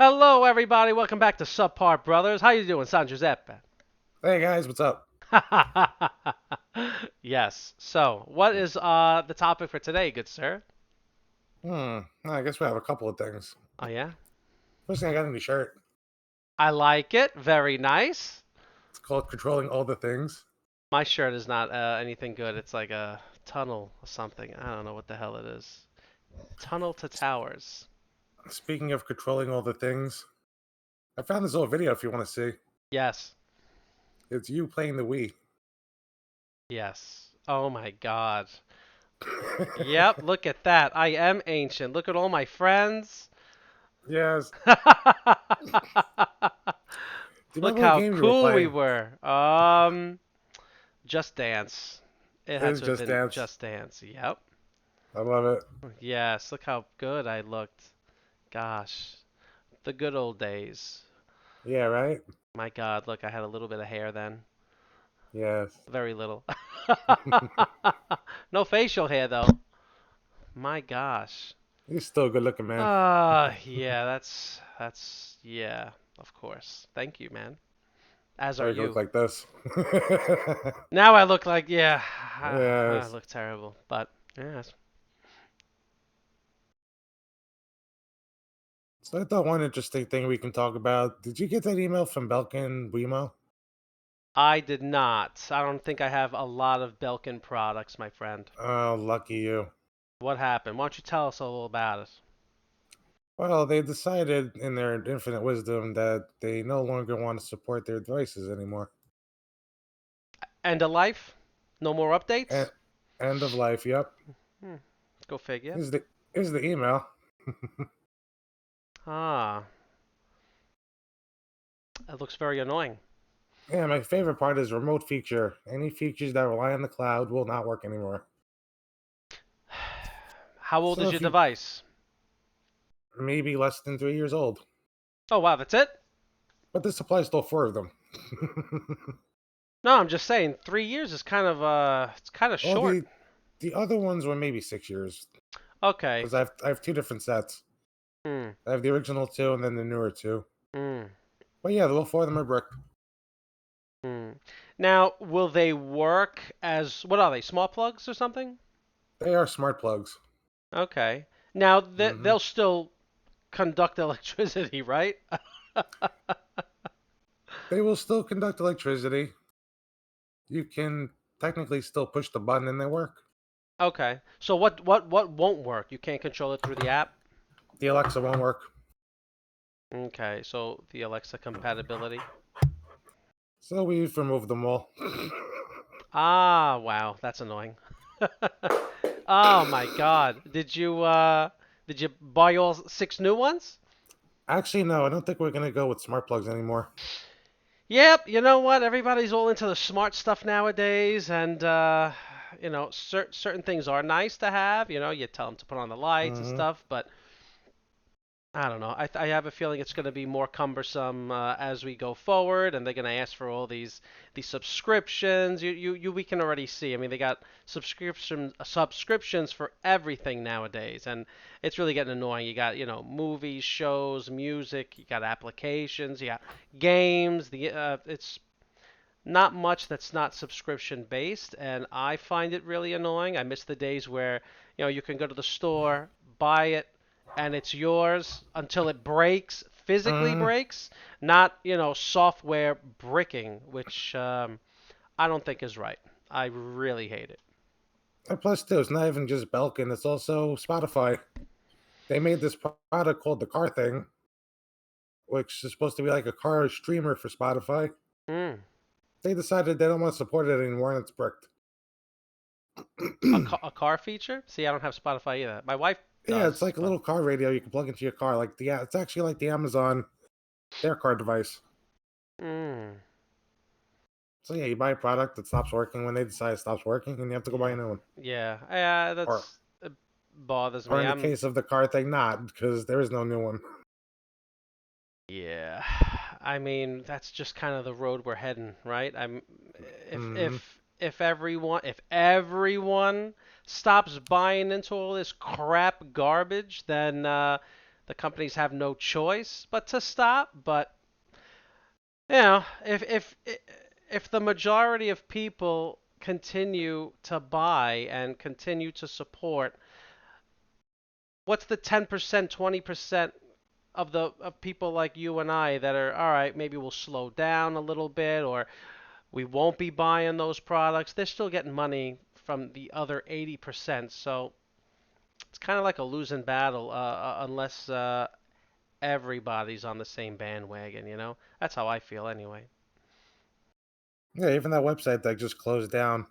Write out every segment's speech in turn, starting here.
Hello, everybody. Welcome back to Subpar Brothers. How you doing, San Giuseppe? Hey guys, what's up? Yes. So, what is the topic for today, good sir? I guess we have a couple of things. Oh yeah, First thing, I got a new shirt. I like it. Very nice. It's called Controlling All the Things. My shirt is not anything good. It's like a tunnel or something. I don't know what the hell it is. Tunnel to S- towers. Speaking of controlling all the things, I found this little video if you want to see. Yes. It's you playing the Wii. Yes. Oh my God. Yep. Look at that. I am ancient. Look at all my friends. Yes. Do you Look remember the how game you were cool we playing? were. Just Dance. It It had was to have Just been Dance. Just Dance. Yep. I love it. Yes, look how good I looked. Gosh, the good old days. Yeah, right? My God, look, I had a little bit of hair then. Yes. Very little. No facial hair though. My gosh. You're still a good looking man. Yeah, that's yeah, of course. Thank you, man. As are Sorry you look you. like this. Now I look like yeah, I Yes. look terrible, but yes. So I thought one interesting thing we can talk about. Did you get that email from Belkin Wemo? I did not. I don't think I have a lot of Belkin products, my friend. Oh, lucky you. What happened? Why don't you tell us all about it? Well, they decided in their infinite wisdom that they no longer want to support their devices anymore. End of life? No more And updates? end of life. Yep. Hmm, go figure. Here's the here's the email. Ah, that looks very annoying. Yeah, my favorite part is remote feature. Any features that rely on the cloud will not work anymore. How old So is your if you device? maybe less than 3 years old, Oh wow, that's it? but this applies to all four of them. No, I'm just saying 3 years is kind of it's kind of Well, short. the other ones were maybe 6 years Okay. because I have two different sets. Hmm. I have the original two and then the newer two. Hmm. But yeah, all four of them are brick. Hmm. Now, will they work as what are they? Small plugs or something? They are smart plugs. Okay. Now Hmm. they'll still conduct electricity, right? They will still conduct electricity. You can technically still push the button and they work. Okay. So what won't work? You can't control it through the app? The Alexa won't work. Okay. So the Alexa compatibility. So we've removed them all. Ah, wow, that's annoying. Oh my God. Did you buy all six new ones? Actually, no, I don't think we're going to go with smart plugs anymore. Yep, you know what? Everybody's all into the smart stuff nowadays, and certain things are nice to have. You know, you tell them to put on the lights and Hmm. stuff, but I don't know. I have a feeling it's going to be more cumbersome as we go forward, and they're going to ask for all these subscriptions. We can already see. I mean, they got subscriptions for everything nowadays, and it's really getting annoying. You got movies, shows, music. You got applications. You got games. It's not much that's not subscription based, and I find it really annoying. I miss the days where you can go to the store, buy it, and it's yours until it breaks, physically Hmm. breaks, not software bricking, which I don't think is right. I really hate it. And plus, too, it's not even just Belkin, it's also Spotify. They made this product called the Car Thing, which is supposed to be like a car streamer for Spotify. Mm. They decided they don't want to support it anymore and it's bricked. A car feature? See, I don't have Spotify either. My wife Yeah, it's does, like a but little car radio you can plug into your car. Like it's actually like the Amazon their car device. mm. So yeah, you buy a product that stops working when they decide it stops working, and you have to go buy Yeah, a new one. yeah, Or that's it bothers or me. in the case of the car thing, not because there is no new one. Yeah, I mean that's just kind of the road we're heading, right? If Hmm. if if everyone stops buying into all this crap garbage, then the companies have no choice but to stop. But you know, if the majority of people continue to buy and continue to support, what's the 10%, 20% of the of people like you and I that are all right, maybe we'll slow down a little bit or we won't be buying those products. They're still getting money from the other 80%. So it's kind of like a losing battle unless everybody's on the same bandwagon, you know? That's how I feel anyway. Yeah, even that website that just closed down.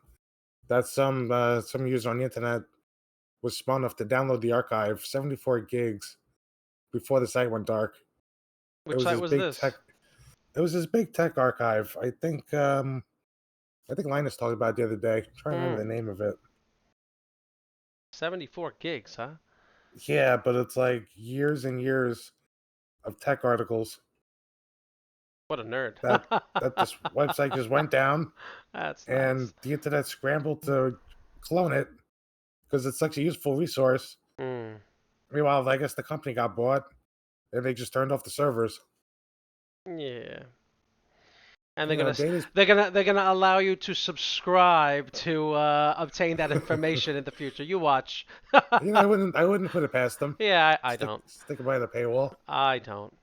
That some user on the internet was smart enough to download the archive, 74 gigs, before the site went dark. It Which was site this was big tech. this? It was this big tech archive. I think Linus talked about it the other day. I'm trying to remember Hmm. the name of it. 74 gigs, huh? Yeah, but it's like years and years of tech articles What a nerd. that this website just went down, That's and nice. the internet scrambled to clone it because it's such a useful resource. Hmm. Meanwhile, I guess the company got bought, and they just turned off the servers. Yeah. And You know, they're gonna allow you to subscribe to obtain that information in the future. You watch. I wouldn't put it past them. Yeah, I don't. Stick it by the paywall. I don't.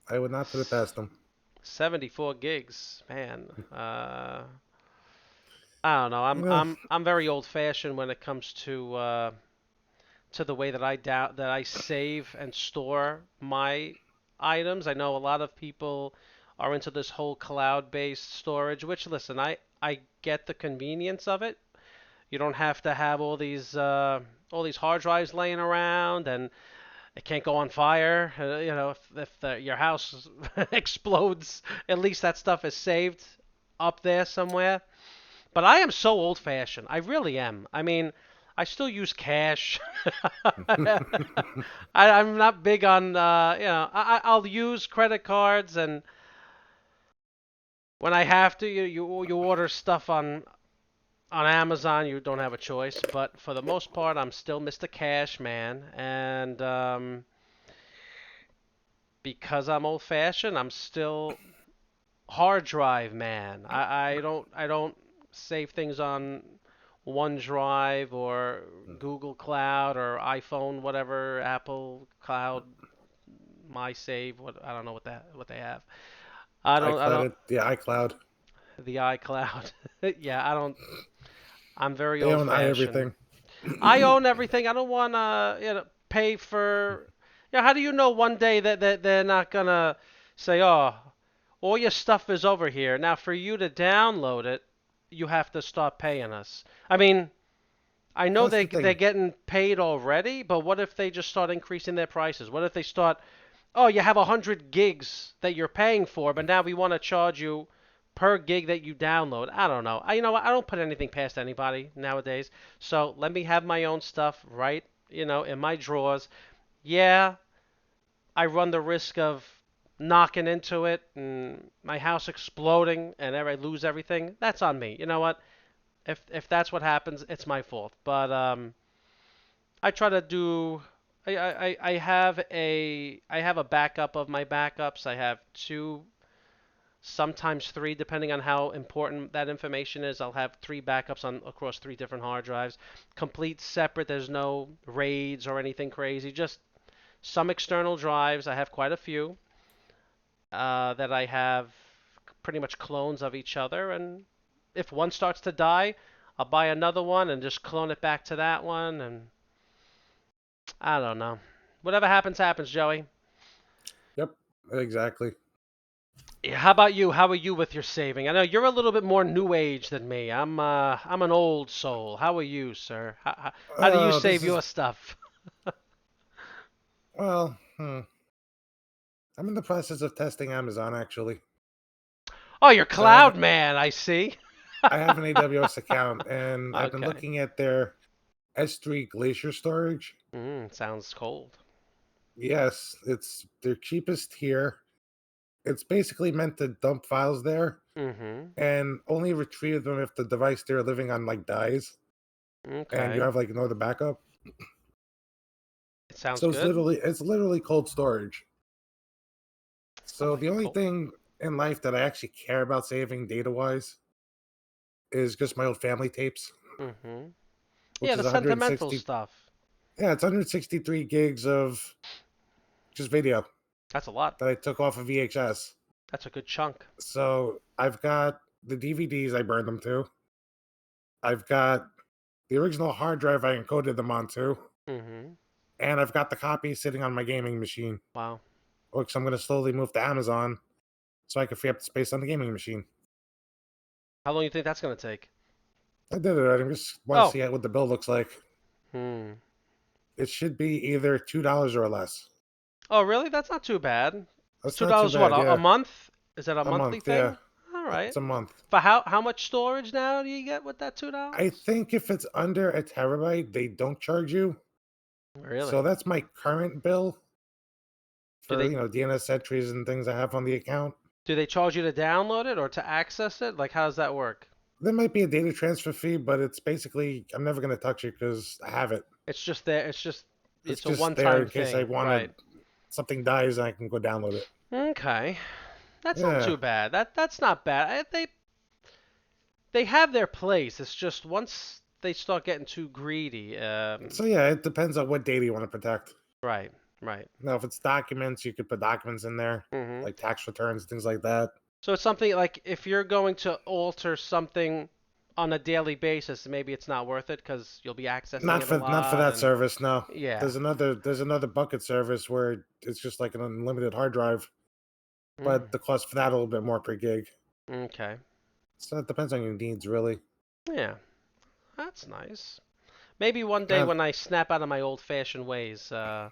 I would not put it past them. 74 gigs, man. I don't know. You know, I'm very old-fashioned when it comes to the way that that I save and store my items. I know a lot of people are into this whole cloud-based storage, which listen, I get the convenience of it. You don't have to have all these hard drives laying around and it can't go on fire. You know, if your house explodes, at least that stuff is saved up there somewhere. But I am so old-fashioned. I really am. I mean, I still use cash. I'm not big on, I'll use credit cards, and when I have to, you order stuff on Amazon. You don't have a choice. But for the most part, I'm still Mr. Cash Man, and because I'm old-fashioned, I'm still hard drive man. I don't save things on OneDrive or Google Cloud or iPhone, whatever, Apple Cloud, MySave. What I don't know what they have. I don't iCloud. the iCloud. Yeah, I don't. I'm very They old own fashioned. everything. I own everything. I don't want to pay for. How do you know one day that they're not gonna say, oh, all your stuff is over here. Now, for you to download it, you have to start paying us. I mean, I know That's the they're thing. getting paid already, but what if they just start increasing their prices? What if they start, oh, you have 100 gigs that you're paying for, but now we want to charge you per gig that you download. I don't know. You know what? I don't put anything past anybody nowadays. So let me have my own stuff right, in my drawers. Yeah, I run the risk of knocking into it and my house exploding and I lose everything. That's on me. You know what? If that's what happens, it's my fault. But I try to do. I have a backup of my backups. I have two, sometimes three, depending on how important that information is. I'll have three backups on across three different hard drives, complete separate. There's no RAIDs or anything crazy. Just some external drives. I have quite a few that I have pretty much clones of each other. And if one starts to die, I'll buy another one and just clone it back to that one. And I don't know. Whatever happens, happens, Joey. Yep, exactly. Yeah, how about you? How are you with your saving? I know you're a little bit more new age than me. I'm an old soul. How are you, sir? How do you Oh, this save is your stuff? well. I'm in the process of testing Amazon. Actually, Oh, you're so I have cloud man, I see. I have an AWS account, and I've been Okay. looking at their S3 Glacier storage. Sounds cold. Yes, it's their cheapest here. It's basically meant to dump files there Mm-hmm. and only retrieve them if the device they're living on like dies and you Okay. have like no other backup. Sounds So good. it's literally cold storage. I So like the it only cold. thing in life that I actually care about saving data wise is just my old family tapes, Mm-hmm. Yeah, which the is sentimental 160. stuff. Yeah, it's 163 gigs of just video That's a lot. that I took off of VHS. That's a good chunk. So I've got the DVDs I burned them to. I've got the original hard drive I encoded them onto, Mm-hmm. and I've got the copy sitting on my gaming machine, Wow. which I'm going to slowly move to Amazon so I can free up the space on the gaming machine. How long do you think that's gonna take? I did it. I just want to Oh. see what the bill looks like. Hmm. It should be either $2 or less. Oh, really? That's not too bad. That's Two not too dollars what? bad. A Yeah, month? Is that a a monthly month. Yeah, thing? All right. it's a month. For how much storage now do you get with that I $2? think if it's under a terabyte, they don't charge you. Really? So that's my current bill Do for they DNS entries and things I have on the account. do they charge you to download it or to access it? Like how does that work? There might be a data transfer fee, but it's basically I'm never going to touch it because I have it. It's just there. It's just It's it's a just there one-time in case I thing, wanted right? something dies, I can go download it. Okay. That's not Yeah. too bad. That's not bad. They have their place. It's just once they start getting too greedy. So yeah, it depends on what data you want to protect. Right, right. Now, if it's documents, you could put documents in there, Hmm. like tax returns, things like that. So it's something like if you're going to alter something on a daily basis, maybe it's not worth it because you'll be accessing it a Not for lot. that And service. No, yeah. there's another bucket service where it's just like an unlimited hard drive, Mm, but the cost for that a little bit more per gig. okay. So it depends on your needs, really. Yeah, that's nice. Maybe one day Uh, when I snap out of my old-fashioned ways, I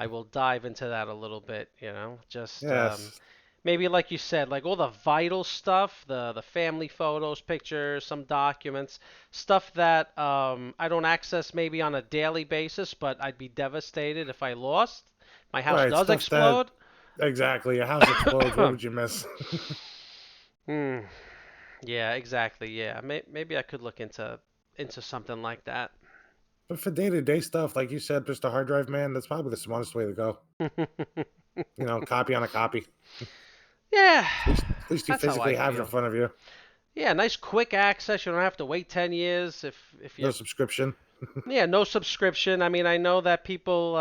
will dive into that a little bit. Just yes, maybe like you said, like all the vital stuff, the family photos, pictures, some documents, stuff that I don't access maybe on a daily basis, but I'd be devastated if I lost. My house right. does Stuff that explode. exactly. Your house explodes. What would you miss? Hmm. Yeah, exactly. Yeah, maybe I could look into something like that. But for day to day stuff, like you said, just a hard drive, man, that's probably the smartest way to go. Copy on a copy. Yeah, At least you that's how I physically have it in feel. front of you. Yeah, nice quick access. You don't have to wait 10 years if No you. subscription. Yeah, no subscription. I mean, I know that people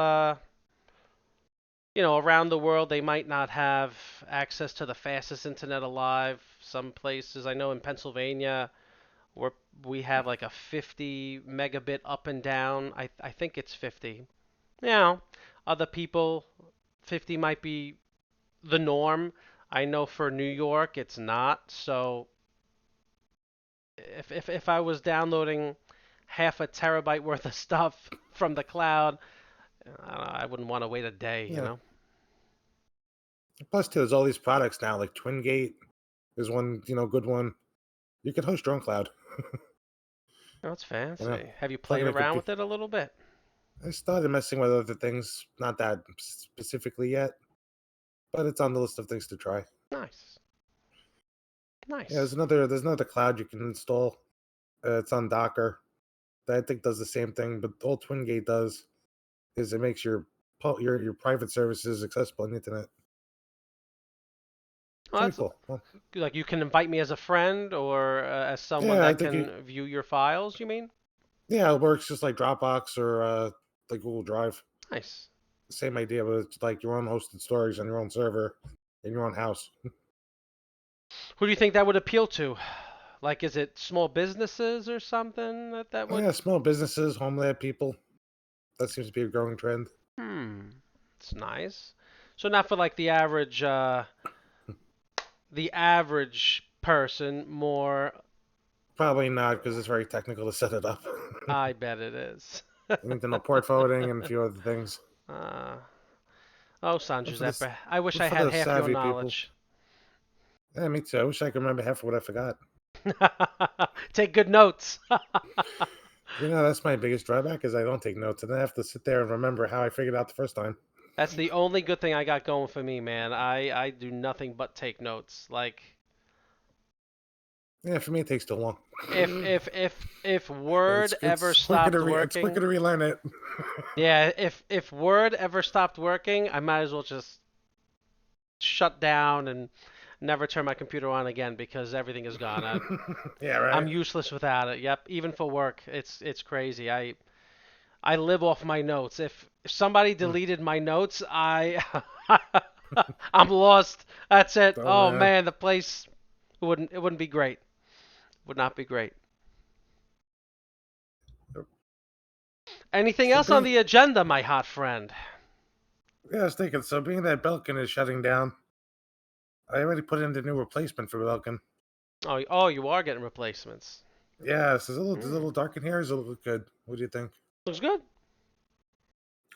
around the world they might not have access to the fastest internet alive. Some places, I know in Pennsylvania, where we have like a 50 megabit up and down. I think it's 50. Other people 50 might be the norm. I know for New York it's not. So if I was downloading half a terabyte worth of stuff from the cloud, I wouldn't want to wait a day, you Yeah. know? Plus, too, there's all these products now, like TwinGate is one, good one. You can host your own cloud. Oh, it's You know, fancy. Have you plug played in a around computer. with it a little bit? I started messing with other things, not that specifically yet, but it's on the list of things to try. Nice. Yeah, Nice. there's another cloud you can install. It's on Docker. That I think does the same thing, but all TwinGate does is it makes your private services accessible on the internet. Well, Pretty that's cool. Well, like you can invite me as a friend or as someone yeah, I that think can view your files, you mean? yeah, it works just like Dropbox or like Google Drive. Nice. Same idea, but it's like your own hosted storage on your own server in your own house. Who do you think that would appeal to? Like, is it small businesses or something that would? Yeah, small businesses, homeland people. That seems to be a growing trend. Hmm. It's nice. So not for like the average person, more. Probably not because it's very technical to set it up. I bet it is. You need to know port forwarding and a few other things. uh, oh, San But for the Giuseppe, I wish but I for had the half your savvy people, knowledge. yeah, me too. I wish I could remember half of what I forgot. Take good notes. That's my biggest drawback is I don't take notes, and I have to sit there and remember how I figured out the first time. That's the only good thing I got going for me, man. I do nothing but take notes. Like, Yeah, for me it takes too long. If Word ever stopped It's quicker working, to relearn it. yeah, if Word ever stopped working, I might as well just shut down and never turn my computer on again because everything is gone. Yeah, I'm right. useless without it. Yep, even for work, it's crazy. I live off my notes. If somebody Hmm. deleted my notes, I'm lost. That's it. Oh Oh man. man, the place it wouldn't be great. Would not be great. Anything So else on being the agenda, my hot friend? Yeah, I was thinking. So being that Belkin is shutting down, I already put in the new replacement for Belkin. Oh, you are getting replacements. Yeah, it's a Mm, little dark in here. Does it look good? What do you think? looks good.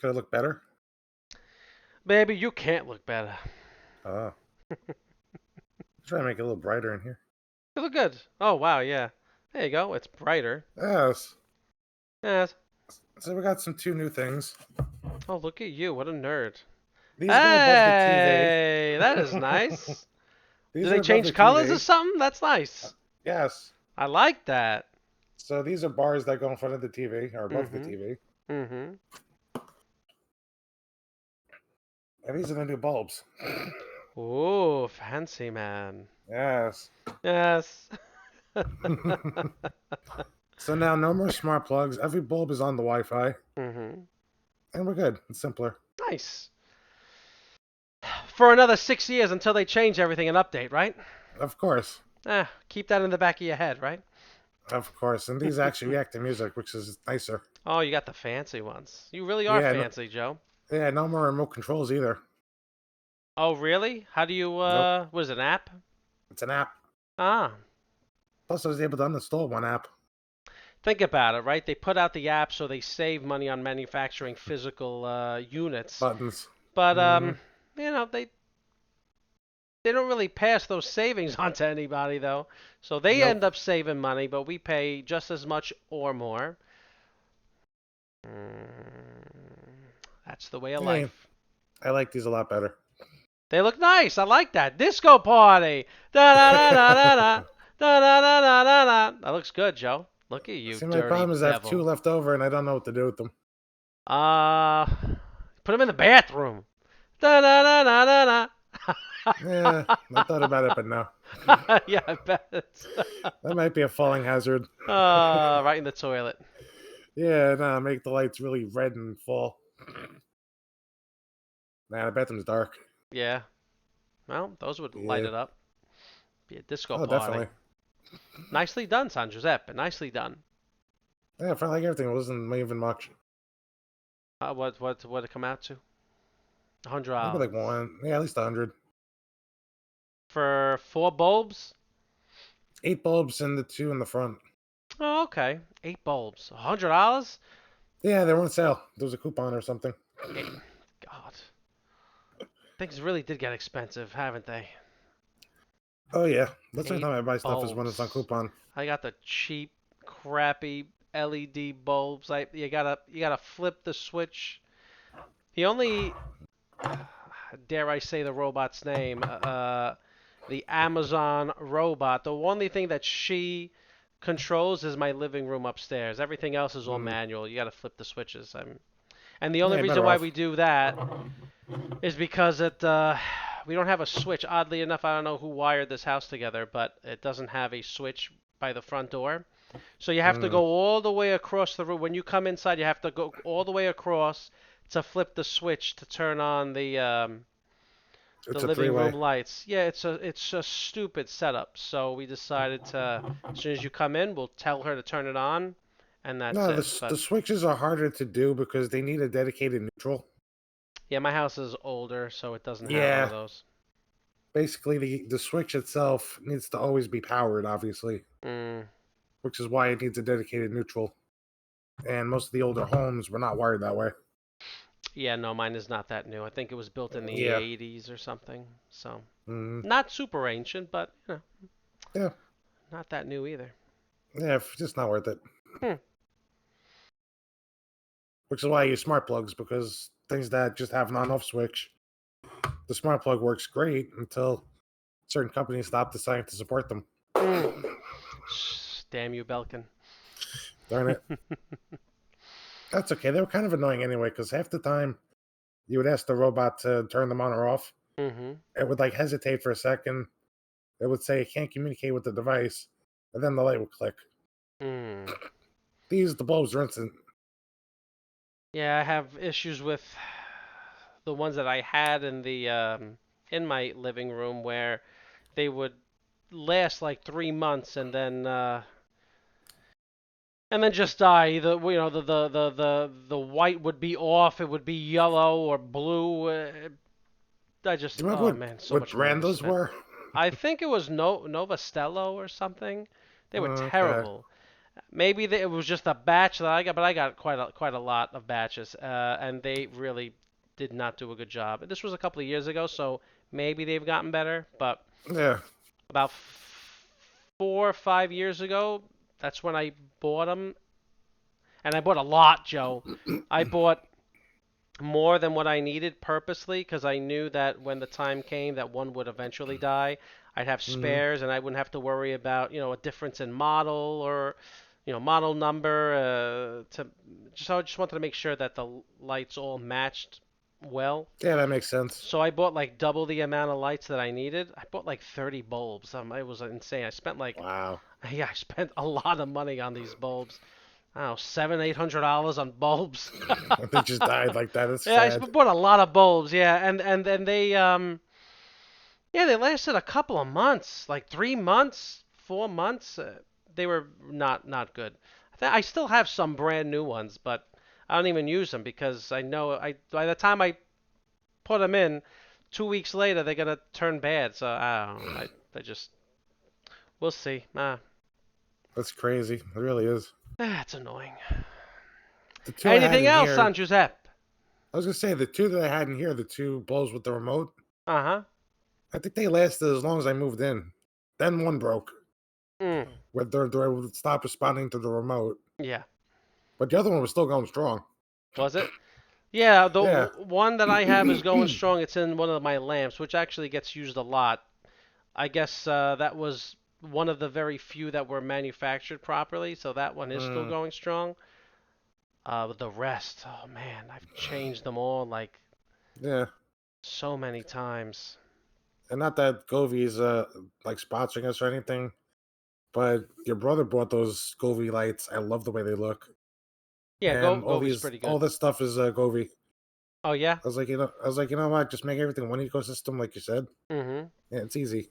Could it look better? Baby, you can't look better. Oh, try to make it a little brighter in here. You look good. Oh wow, yeah. There you go. It's brighter. Yes. Yes. So we got some two new things. Oh, look at you. What a nerd. These go above the TV. Hey, that is nice. Do These are they above change the colors or TV. something? That's nice. Yes. I like that. So these are bars that go in front of the TV or above the Mm-hmm. TV, Mm-hmm. and these are the new bulbs. Ooh, fancy man. Yes. Yes. So now no more smart plugs. Every bulb is on the Wi-Fi, Mm-hmm. and we're good. It's simpler. Nice. For another 6 years until they change everything and update, right? Of course. Keep that in the back of your head, right? Of course. And these actually react to music, which is nicer. Oh, you got the fancy ones. You really are Yeah, no, fancy, Joe. yeah, no more remote controls either. Oh, really? How do you, Nope. what is it, an app? It's an app. Ah, Plus, I was able to uninstall one app. think about it, right? They put out the app so they save money on manufacturing physical units. Buttons. But, Hmm. you know, they don't really pass those savings on to anybody, though. So they Nope. end up saving money, but we pay just as much or more. That's the way of Hey, life. I like these a lot better. They look nice. I like that. Disco party. Da da da da da da. Da da da da da da. That looks good, Joe. Look at you, See, my dirty problem is I have two devil. left over, and I don't know what to do with them. Uh, put them in the bathroom. Da da da da da Yeah, I thought about it, da. but no. Yeah, I bet. That might be a falling hazard. Right in the toilet. Yeah, no, make the lights really red and fall. Nah, the bathroom's dark. Yeah. Well, those would light Yeah. it up. Be a disco Oh, party. definitely. Nicely done, San Giuseppe. Nicely done. Yeah, I felt like everything wasn't even much. What did it come out to? hundred Maybe like dollars one. Yeah, at least 100. for 4 bulbs. 8 bulbs and the two in the front. Oh, okay. 8 bulbs. $100. Yeah, they were on sale. There was a coupon or something. God, things really did get expensive, haven't they? Oh yeah, that's the only Eight time I buy stuff is when it's on bulbs. coupon. I got the cheap, crappy LED bulbs. You gotta flip the switch. The only dare I say the robot's name, the Amazon robot. The only thing that she controls is my living room upstairs. Everything else is all Mm. manual. You got to flip the switches. And the Yeah, only you're reason better why off. we do that is because we don't have a switch. Oddly enough, I don't know who wired this house together, but it doesn't have a switch by the front door. So you have to Mm. go all the way across the room. When you come inside, you have to go all the way across to flip the switch to turn on the It's a living room three-way. lights. Yeah, it's a stupid setup. So we decided to, as soon as you come in, we'll tell her to turn it on, and that's No, it. the But switches are harder to do because they need a dedicated neutral. yeah, my house is older, so it doesn't have one of Yeah, those. basically the switch itself needs to always be powered, obviously, Mm, which is why it needs a dedicated neutral. And most of the older homes were not wired that way. yeah, no, mine is not that new. I think it was built in the Yeah. 80s or something. So Mm. not super ancient, but Yeah. not that new either. Yeah, just not worth it. Hmm. Which is why I use smart plugs because things that just have an on-off switch, the smart plug works great until certain companies stop deciding to support them. Mm. Damn you, Belkin. Darn it. That's okay. They were kind of annoying anyway, because half the time you would ask the robot to turn them on or off. Mhm. It would like hesitate for a second. It would say it can't communicate with the device, and then the light would click. Mm. The bulbs are instant. Yeah, I have issues with the ones that I had in my living room where they would last like 3 months and then just die. The white would be off. It would be yellow or blue. Do you remember Oh man, so what much money brand was those spent. were? I think it was Novostello or something. They were Okay. terrible. Maybe it was just a batch that I got, but I got quite a lot of batches, and they really did not do a good job. This was a couple of years ago, so maybe they've gotten better. But Yeah. about 4 or 5 years ago, that's when I bought them, and I bought a lot, Joe. I bought more than what I needed purposely because I knew that when the time came that one would eventually die, I'd have Hmm. spares and I wouldn't have to worry about, a difference in model or, model number. I just wanted to make sure that the lights all matched well. Yeah, that makes sense. So I bought like double the amount of lights that I needed. I bought like 30 bulbs. It was insane. I spent like, Wow. yeah, I spent a lot of money on these bulbs. I don't know, $700-800 on bulbs. They just died like that. It's Yeah, I sad. bought a lot of bulbs. Yeah, and then they lasted a couple of months, like 3 months, 4 months. They were not good. I still have some brand new ones, but I don't even use them because I know by the time I put them in, 2 weeks later they're gonna turn bad. So I don't know. I just we'll see. That's crazy. It really is. It's annoying. The two I had Anything in else, San here, Giuseppe? I was gonna say the two that I had in here, the two bulbs with the remote, Uh huh. I think they lasted as long as I moved in. Then one broke, Mm, where they would stop responding to the remote, yeah. but the other one was still going strong. Was it? Yeah, the Yeah. one that I have is going strong. It's in one of my lamps, which actually gets used a lot. I guess that was one of the very few that were manufactured properly, so that one is still Mm, going strong. But the rest, oh man, I've changed them all like yeah. so many times. And not that Govi's like sponsoring us or anything, but your brother bought those Govee lights. I love the way they look. Yeah, And Govi's pretty all good. this stuff is Govee. Oh yeah. I was like, you know what? Just make everything one ecosystem, like you said. Mhm. Yeah, it's easy.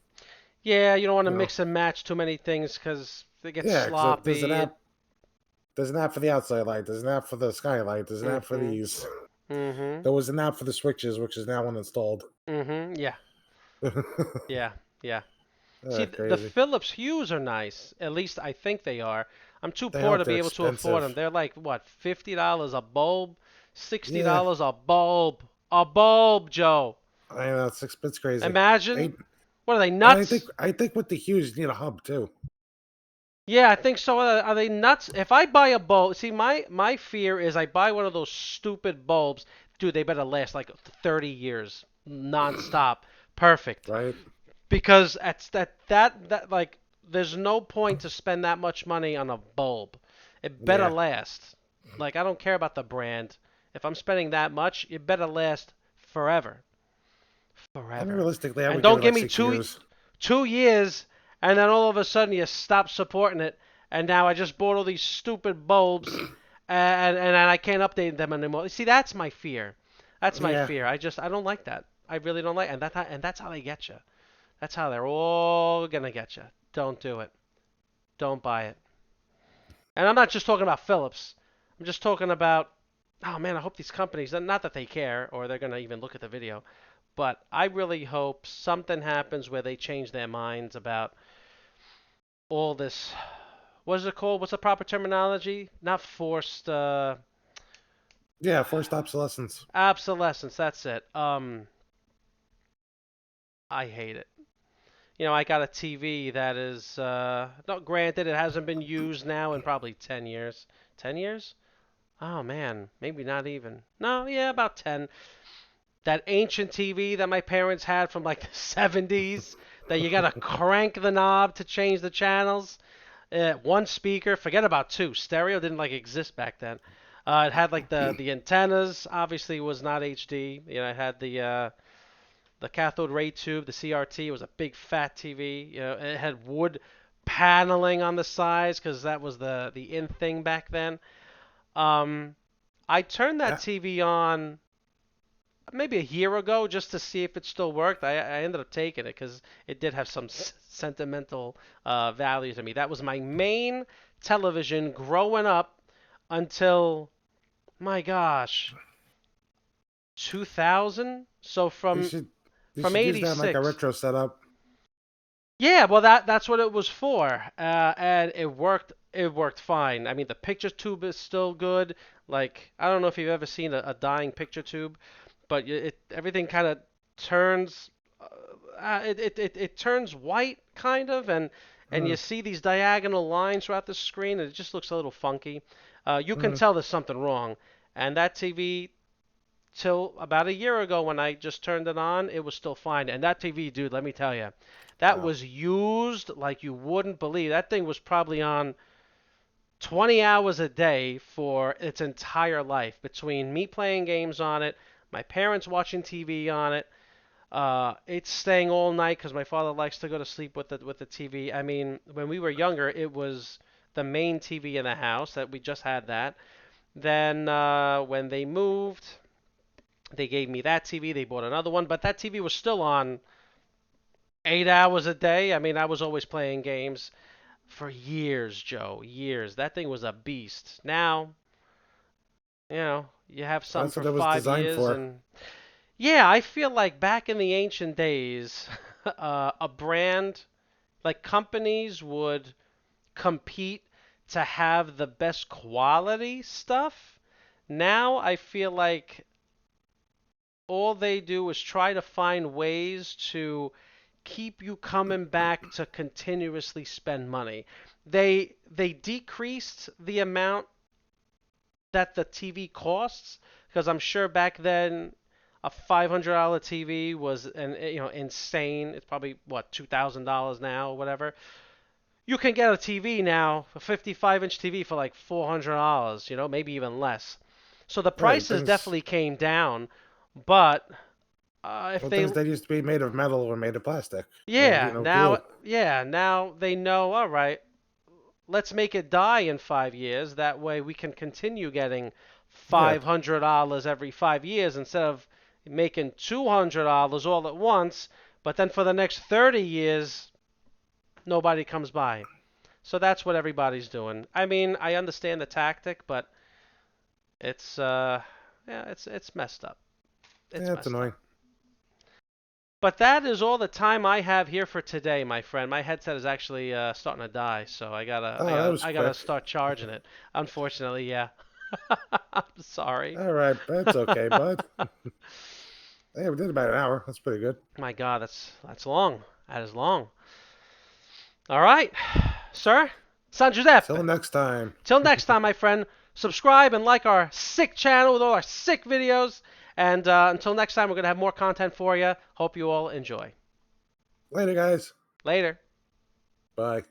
Yeah, you don't want to You know. mix and match too many things because they get Yeah, because sloppy. there's an app for the outside light. There's an app for the skylight. There's an app for Mhm. these. Mhm. There was an app for the switches, which is now uninstalled. Mhm. Yeah. Yeah. Yeah. See, the Crazy. Philips Hues are nice. At least I think they are. I'm too They poor are. to They're be able to afford them. expensive. They're like what, $50 a bulb, sixty Yeah, dollars a bulb, Joe. I know it's crazy. Imagine. I, What are they and nuts? I think with the Hughes you need a hub too. Yeah, I think so. Are they nuts? If I buy a bulb, see, my fear is I buy one of those stupid bulbs. Dude, they better last like 30 years, nonstop, perfect. Right? Because at that like there's no point to spend that much money on a bulb. It better Yeah. last. Like I don't care about the brand. If I'm spending that much, it better last forever. I mean, Forever. realistically, I And would give don't it give like me 6 years. 2 years and then all of a sudden you stop supporting it and now I just bought all these stupid bulbs and I can't update them anymore. See, that's my fear. That's my Yeah. fear. I don't like that. I really don't like, and that's how they get you. That's how they're all gonna get you. Don't do it. Don't buy it. And I'm not just talking about Philips. I'm just talking about, oh man, I hope these companies, not that they care or they're gonna even look at the video, but I really hope something happens where they change their minds about all this. What is it called? What's the proper terminology? Not forced Yeah. Forced obsolescence. obsolescence. That's it. I hate it. I got a TV that is, not granted, it hasn't been used now in probably 10 years. 10 years? Oh man, maybe not even. No, yeah, about 10. that ancient TV that my parents had from like the 70s that you gotta crank the knob to change the channels. One speaker, forget about two. Stereo didn't like exist back then. It had like the antennas. Obviously, was not HD. You know, it had the cathode ray tube, the CRT. It was a big fat TV. You know, it had wood paneling on the sides because that was the in thing back then. Um, I turned that Yeah. TV on maybe a year ago just to see if it still worked. I ended up taking it because it did have some sentimental value to me. That was my main television growing up until, my gosh, 2000. So You from should you from should use that in like a 86. retro setup. Yeah, well that's what it was for, and it worked. It worked fine. I mean, the picture tube is still good. Like I don't know if you've ever seen a dying picture tube, but everything kind of turns. It turns white kind of, and you Mm, see these diagonal lines throughout the screen, and it just looks a little funky. You can mm, tell there's something wrong, and that TV till about a year ago when I just turned it on, it was still fine. And that TV, dude, let me tell you, that wow. was used like you wouldn't believe. That thing was probably on 20 hours a day for its entire life between me playing games on it, my parents watching TV on it. It's staying all night because my father likes to go to sleep with the TV. I mean, when we were younger, it was the main TV in the house that we just had that. Then when they moved, they gave me that TV. They bought another one, but that TV was still on 8 hours a day. I mean, I was always playing games for years, Joe. Years. That thing was a beast. Now, you have something That's for what it was five designed years, for. and yeah, I feel like back in the ancient days, a brand like companies would compete to have the best quality stuff. Now I feel like all they do is try to find ways to keep you coming back to continuously spend money. They decreased the amount that the TV costs because I'm sure back then a $500 TV was insane. It's probably what $2,000 now or whatever. You can get a TV now, a 55-inch TV for like $400, maybe even less. So the Right. prices definitely came down, but if they Things that used to be made of metal were made of plastic and yeah, glue. now they know, all right, let's make it die in 5 years. That way we can continue getting Yeah. $500 every 5 years instead of making $200 all at once. But then for the next 30 years, nobody comes by. So that's what everybody's doing. I mean, I understand the tactic, but it's yeah, it's messed up. It's Yeah, it's messed up. annoying. But that is all the time I have here for today, my friend. My headset is actually starting to die, so Oh, that was I gotta quick. start charging it. Unfortunately, yeah. I'm sorry. All right, that's okay, bud. Hey, we did about an hour. That's pretty good. My God, that's long. That is long. All right, sir, San Till Giuseppe. next time. Till next time, my friend. Subscribe and like our sick channel with all our sick videos. And until next time, we're gonna have more content for you. Hope you all enjoy. Later, guys. Later. Bye.